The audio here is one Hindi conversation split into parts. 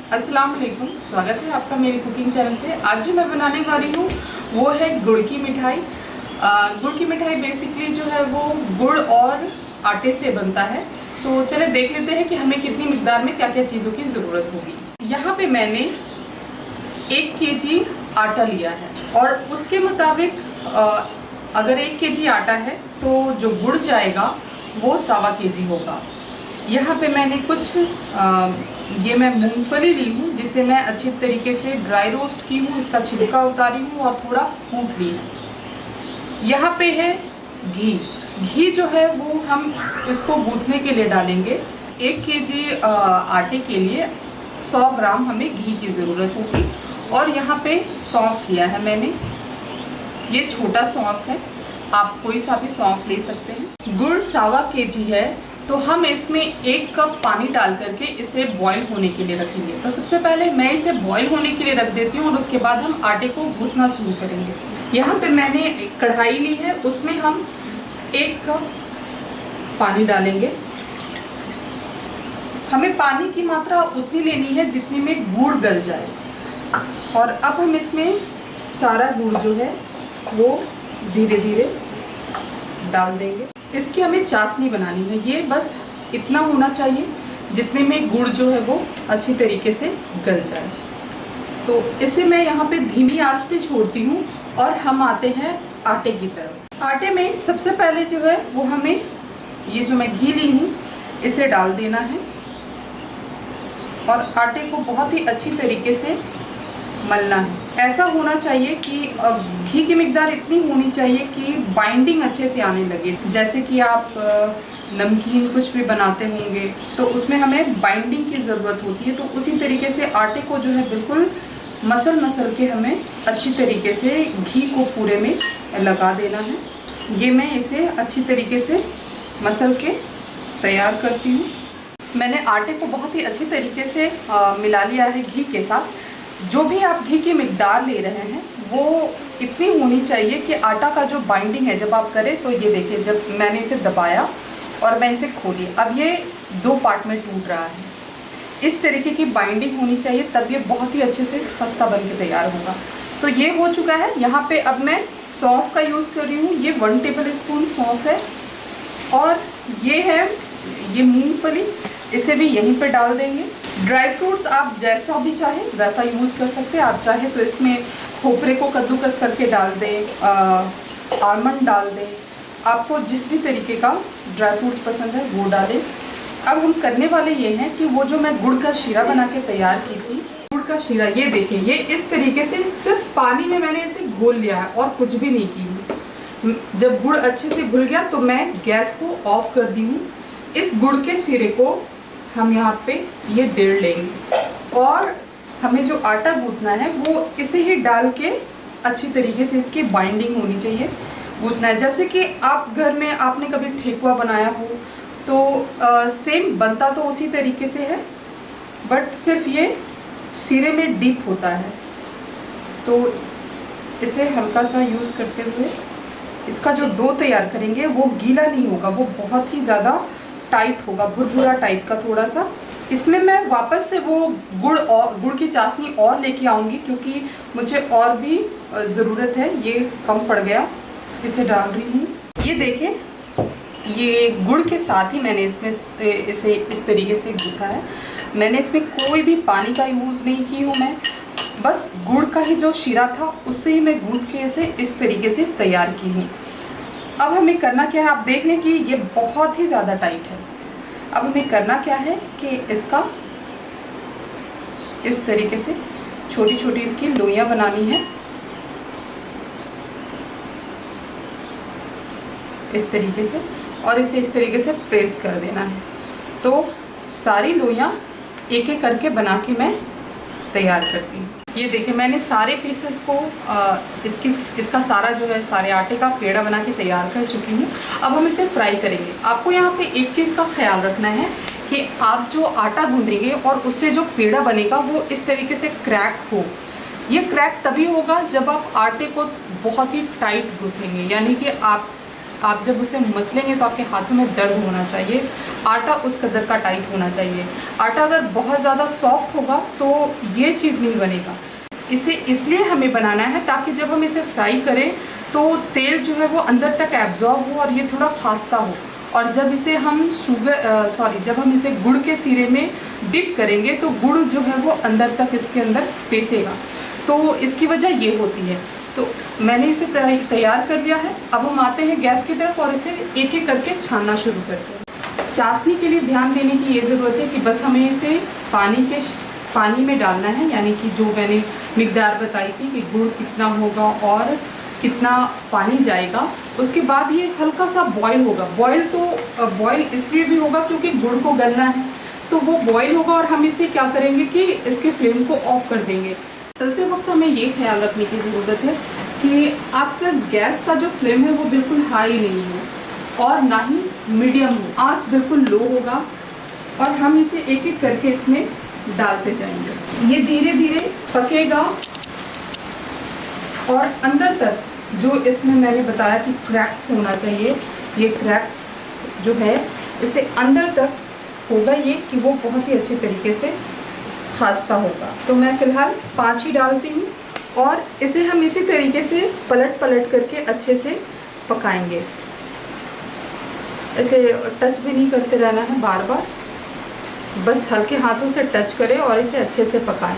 अस्सलाम वालेकुम, स्वागत है आपका मेरे कुकिंग चैनल पे। आज जो मैं बनाने वाली हूँ वो है गुड़ की मिठाई। गुड़ की मिठाई बेसिकली जो है वो गुड़ और आटे से बनता है। तो चले देख लेते हैं कि हमें कितनी मिकदार में क्या क्या चीज़ों की ज़रूरत होगी। यहाँ पे मैंने 1 केजी आटा लिया है और उसके मुताबिक अगर 1 केजी आटा है तो जो गुड़ जाएगा वो 1.25 केजी होगा। यहाँ पे मैंने कुछ ये मैं मूंगफली ली हूँ जिसे मैं अच्छी तरीके से ड्राई रोस्ट की हूँ, इसका छिलका उतारी हूँ और थोड़ा कूट ली है। यहाँ पे है घी जो है वो हम इसको गूंथने के लिए डालेंगे। 1 केजी आटे के लिए 100 ग्राम हमें घी की ज़रूरत होगी। और यहाँ पे सौंफ लिया है मैंने, ये छोटा सौंफ है, आप कोई सा भी सौंफ ले सकते हैं। गुड़ 1.25 केजी है तो हम इसमें 1 कप पानी डाल करके इसे बॉईल होने के लिए रखेंगे। तो सबसे पहले मैं इसे बॉईल होने के लिए रख देती हूँ और उसके बाद हम आटे को गूंथना शुरू करेंगे। यहाँ पे मैंने एक कढ़ाई ली है, उसमें हम 1 कप पानी डालेंगे। हमें पानी की मात्रा उतनी लेनी है जितनी में गुड़ गल जाए। और अब हम इसमें सारा गुड़ जो है वो धीरे धीरे डाल देंगे। इसकी हमें चाशनी बनानी है, ये बस इतना होना चाहिए जितने में गुड़ जो है वो अच्छी तरीके से गल जाए। तो इसे मैं यहाँ पे धीमी आंच पे छोड़ती हूँ और हम आते हैं आटे की तरफ। आटे में सबसे पहले जो है वो हमें ये जो मैं घी ली हूँ इसे डाल देना है और आटे को बहुत ही अच्छी तरीके से मलना है। ऐसा होना चाहिए कि घी की मिकदार इतनी होनी चाहिए कि बाइंडिंग अच्छे से आने लगे। जैसे कि आप नमकीन कुछ भी बनाते होंगे तो उसमें हमें बाइंडिंग की ज़रूरत होती है, तो उसी तरीके से आटे को जो है बिल्कुल मसल के हमें अच्छी तरीके से घी को पूरे में लगा देना है। ये मैं इसे अच्छी तरीके से मसल के तैयार करती हूँ। मैंने आटे को बहुत ही अच्छी तरीके से मिला लिया है घी के साथ। जो भी आप घी की मिकदार ले रहे हैं वो इतनी होनी चाहिए कि आटा का जो बाइंडिंग है जब आप करें तो ये देखिए, जब मैंने इसे दबाया और मैं इसे खोली, अब ये 2 पार्ट में टूट रहा है। इस तरीके की बाइंडिंग होनी चाहिए, तब ये बहुत ही अच्छे से खस्ता बन के तैयार होगा। तो ये हो चुका है। यहाँ पे अब मैं सौंफ का यूज़ कर रही हूँ, ये 1 टेबल स्पून सौंफ है। और ये है ये मूंगफली, इसे भी यहीं पे डाल देंगे। ड्राई फ्रूट्स आप जैसा भी चाहे वैसा यूज़ कर सकते हैं। आप चाहे तो इसमें खोपरे को कद्दूकस करके डाल दें, आलमंड डाल दें, आपको जिस भी तरीके का ड्राई फ्रूट्स पसंद है वो डालें। अब हम करने वाले ये हैं कि वो जो मैं गुड़ का शीरा बना के तैयार की थी, गुड़ का शीरा ये देखिए, ये इस तरीके से सिर्फ पानी में मैंने इसे घोल लिया है और कुछ भी नहीं की। जब गुड़ अच्छे से घुल गया तो मैं गैस को ऑफ कर दी हूँ। इस गुड़ के शीरे को हम यहाँ पे ये डेढ़ लेंगे और हमें जो आटा गूंथना है वो इसे ही डाल के अच्छी तरीके से इसकी बाइंडिंग होनी चाहिए, गूंथना है। जैसे कि आप घर में आपने कभी ठेकुआ बनाया हो तो सेम बनता तो उसी तरीके से है, बट सिर्फ ये शीरे में डीप होता है। तो इसे हल्का सा यूज़ करते हुए इसका जो डो तैयार करेंगे वो गीला नहीं होगा, वो बहुत ही ज़्यादा टाइट होगा, भुरभुरा टाइप का थोड़ा सा। इसमें मैं वापस से वो गुड़ की चाशनी और लेके आऊँगी क्योंकि मुझे और भी ज़रूरत है। ये कम पड़ गया, इसे डाल रही हूँ। ये देखें, ये गुड़ के साथ ही मैंने इसमें इसे इस तरीके से गूँथा है। मैंने इसमें कोई भी पानी का यूज़ नहीं की हूँ, मैं बस गुड़ का ही जो शीरा था उससे ही मैं गूँथ के इसे इस तरीके से तैयार की हूँ। अब हमें करना क्या है, आप देख लें कि ये बहुत ही ज़्यादा टाइट है। अब हमें करना क्या है कि इसका इस तरीके से छोटी छोटी इसकी लोइयाँ बनानी है, इस तरीके से, और इसे इस तरीके से प्रेस कर देना है। तो सारी लोइयाँ एक एक करके बना के मैं तैयार करती हूँ। ये देखिए, मैंने सारे पीसेस को इसका सारा जो है सारे आटे का पेड़ा बना के तैयार कर चुकी हूँ। अब हम इसे फ्राई करेंगे। आपको यहाँ पे एक चीज़ का ख्याल रखना है कि आप जो आटा गूंदेंगे और उससे जो पेड़ा बनेगा वो इस तरीके से क्रैक हो। ये क्रैक तभी होगा जब आप आटे को बहुत ही टाइट गूंथेंगे, यानी कि आप आप जब उसे मसलेंगे तो आपके हाथों में दर्द होना चाहिए। आटा उस कदर का टाइट होना चाहिए। आटा अगर बहुत ज़्यादा सॉफ्ट होगा तो ये चीज़ नहीं बनेगा। इसे इसलिए हमें बनाना है ताकि जब हम इसे फ्राई करें तो तेल जो है वो अंदर तक एब्जॉर्ब हो और ये थोड़ा खास्ता हो। और जब इसे हम जब हम इसे गुड़ के सीरे में डिप करेंगे तो गुड़ जो है वो अंदर तक इसके अंदर पेसेगा, तो इसकी वजह ये होती है। तो मैंने इसे तैयार कर लिया है। अब हम आते हैं गैस की तरफ और इसे एक एक करके छानना शुरू करते हैं। चाशनी के लिए ध्यान देने की ये ज़रूरत है कि बस हमें इसे पानी में डालना है, यानी कि जो मैंने मिकदार बताई थी कि गुड़ कितना होगा और कितना पानी जाएगा। उसके बाद ये हल्का सा बॉईल होगा। बॉईल इसलिए भी होगा क्योंकि गुड़ को गलना है, तो वो बॉईल होगा और हम इसे क्या करेंगे कि इसके फ्लेम को ऑफ कर देंगे। तलते वक्त हमें ये ख्याल रखने की ज़रूरत है कि आपका गैस का जो फ्लेम है वो बिल्कुल हाई नहीं हो और ना ही मीडियम हो। आंच बिल्कुल लो होगा और हम इसे एक एक करके इसमें डालते जाएंगे। ये धीरे धीरे पकेगा और अंदर तक जो इसमें मैंने बताया कि क्रैक्स होना चाहिए, ये क्रैक्स जो है इसे अंदर तक होगा ये कि वो बहुत ही अच्छे तरीके से खास्ता होगा। तो मैं फ़िलहाल 5 ही डालती हूँ और इसे हम इसी तरीके से पलट करके अच्छे से पकाएंगे। इसे टच भी नहीं करते रहना है बार बार, बस हल्के हाथों से टच करें और इसे अच्छे से पकाएं।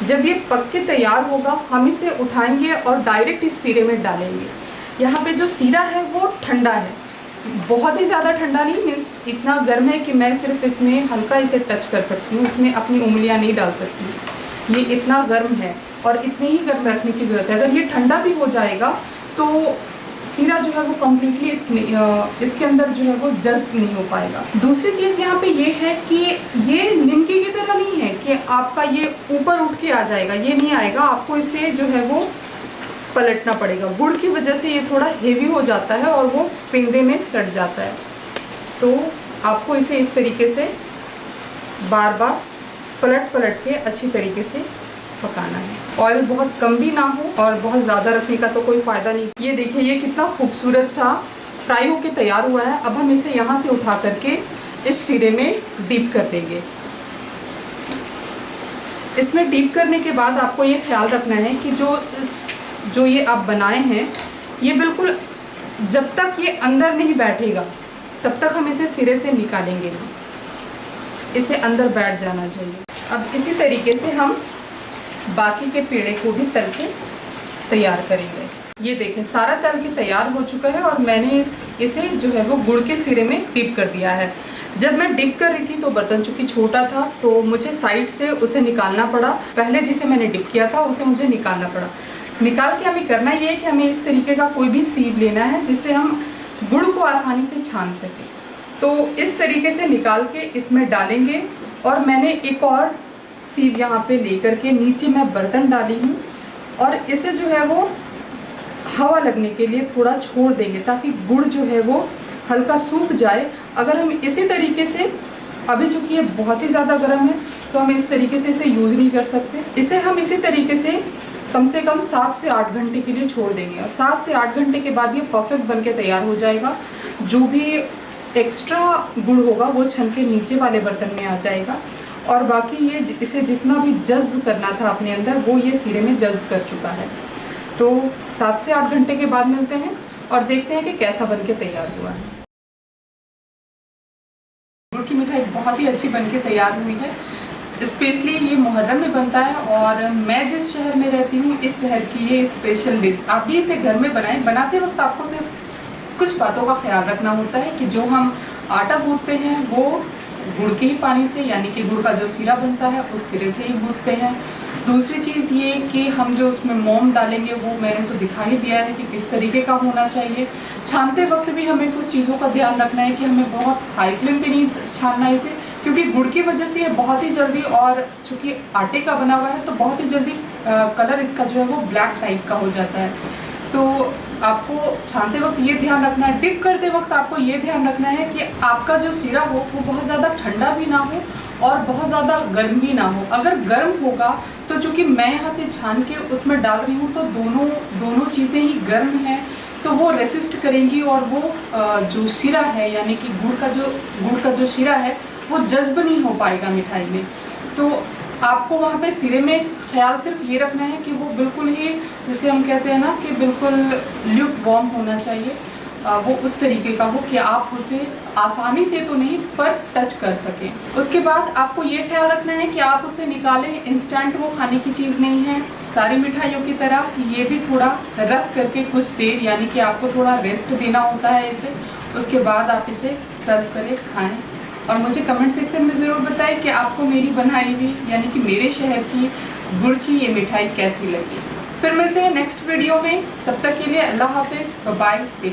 जब ये पक के तैयार होगा हम इसे उठाएंगे और डायरेक्ट इस सीरे में डालेंगे। यहाँ पे जो सीरा है वो ठंडा है, बहुत ही ज़्यादा ठंडा नहीं, मीन्स इतना गर्म है कि मैं सिर्फ इसमें हल्का इसे टच कर सकती हूँ, इसमें अपनी उंगलियाँ नहीं डाल सकती। ये इतना गर्म है और इतनी ही गर्म रखने की ज़रूरत है। अगर ये ठंडा भी हो जाएगा तो सीरा जो है वो कम्प्लीटली इसके अंदर जो है वो जज्ब नहीं हो पाएगा। दूसरी चीज़ यहाँ पे ये है कि ये निमकी की तरह नहीं है कि आपका ये ऊपर उठ के आ जाएगा, ये नहीं आएगा। आपको इसे जो है वो पलटना पड़ेगा। गुड़ की वजह से ये थोड़ा हेवी हो जाता है और वो पिंदे में सट जाता है, तो आपको इसे इस तरीके से बार बार पलट के अच्छी तरीके से पकाना है। ऑयल बहुत कम भी ना हो और बहुत ज़्यादा रखने का तो कोई फ़ायदा नहीं। ये देखिए ये कितना खूबसूरत सा फ्राई होके तैयार हुआ है। अब हम इसे यहाँ से उठा करके इस सीरे में डीप कर देंगे। इसमें डीप करने के बाद आपको ये ख्याल रखना है कि जो ये आप बनाए हैं ये बिल्कुल जब तक ये अंदर नहीं बैठेगा तब तक हम इसे सिरे से निकालेंगे नहीं, इसे अंदर बैठ जाना चाहिए। अब इसी तरीके से हम बाकी के पेड़े को भी तल के तैयार करेंगे। ये देखें सारा तल के तैयार हो चुका है और मैंने इसे जो है वो गुड़ के सिरे में डिप कर दिया है। जब मैं डिप कर रही थी तो बर्तन चूँकि छोटा था तो मुझे साइड से उसे निकालना पड़ा। पहले जिसे मैंने डिप किया था उसे मुझे निकालना पड़ा। निकाल के हमें करना ये है कि हमें इस तरीके का कोई भी सीव लेना है जिससे हम गुड़ को आसानी से छान सकें। तो इस तरीके से निकाल के इसमें डालेंगे और मैंने एक और सीव यहाँ पे लेकर के नीचे मैं बर्तन डाली हूँ और इसे जो है वो हवा लगने के लिए थोड़ा छोड़ देंगे ताकि गुड़ जो है वो हल्का सूख जाए। अगर हम इसी तरीके से, अभी चूँकि ये बहुत ही ज़्यादा गर्म है तो हम इस तरीके से इसे यूज़ नहीं कर सकते। इसे हम इसी तरीके से कम 7 से 8 घंटे के लिए छोड़ देंगे और 7 से 8 घंटे के बाद ये परफेक्ट बन के तैयार हो जाएगा। जो भी एक्स्ट्रा गुड़ होगा वो छन के नीचे वाले बर्तन में आ जाएगा और बाकी ये इसे जितना भी जज्ब करना था अपने अंदर वो ये सीरे में जज्ब कर चुका है। तो 7 से 8 घंटे के बाद मिलते हैं और देखते हैं कि कैसा बन के तैयार हुआ है। गुड़ की मिठाई बहुत ही अच्छी बन के तैयार हुई है। स्पेशली ये मुहर्रम में बनता है और मैं जिस शहर में रहती हूँ इस शहर की ये स्पेशल डिश। आप भी इसे घर में बनाएं। बनाते वक्त आपको सिर्फ कुछ बातों का ख्याल रखना होता है कि जो हम आटा गूंथते हैं वो गुड़ के ही पानी से, यानी कि गुड़ का जो सीरा बनता है उस सिरे से ही गूंथते हैं। दूसरी चीज़ ये कि हम जो उसमें मोम डालेंगे वो मैंने तो दिखा ही दिया है कि किस तरीके का होना चाहिए। छानते वक्त भी हमें कुछ चीज़ों का ध्यान रखना है कि हमें बहुत हाई फ्लेम पे नहीं छानना है इसे, क्योंकि गुड़ की वजह से ये बहुत ही जल्दी, और चूँकि आटे का बना हुआ है तो बहुत ही जल्दी कलर इसका जो है वो ब्लैक टाइप का हो जाता है। तो आपको छानते वक्त ये ध्यान रखना है, डिप करते वक्त आपको ये ध्यान रखना है कि आपका जो सीरा हो वो बहुत ज़्यादा ठंडा भी ना हो और बहुत ज़्यादा गर्म भी ना हो। अगर गर्म होगा तो चूँकि मैं यहाँ से छान के उसमें डाल रही हूँ तो दोनों चीज़ें ही गर्म हैं, तो वो रेसिस्ट करेंगी और वो जो शिरा है यानी कि गुड़ का जो शिरा है वो जज्ब नहीं हो पाएगा मिठाई में। तो आपको वहाँ पे सिरे में ख्याल सिर्फ ये रखना है कि वो बिल्कुल ही, जैसे हम कहते हैं ना कि बिल्कुल ल्यूक वार्म होना चाहिए, वो उस तरीके का हो कि आप उसे आसानी से तो नहीं पर टच कर सकें। उसके बाद आपको ये ख्याल रखना है कि आप उसे निकालें, इंस्टेंट वो खाने की चीज़ नहीं है। सारी मिठाइयों की तरह ये भी थोड़ा रख करके कुछ देर, यानी कि आपको थोड़ा रेस्ट देना होता है इसे, उसके बाद आप इसे सर्व करें, खाएं। और मुझे कमेंट सेक्शन में ज़रूर बताएं कि आपको मेरी बनाई हुई यानी कि मेरे शहर की गुड़ की ये मिठाई कैसी लगी। फिर मिलते हैं नेक्स्ट वीडियो में, तब तक के लिए अल्लाह हाफिज़, बाय बाय।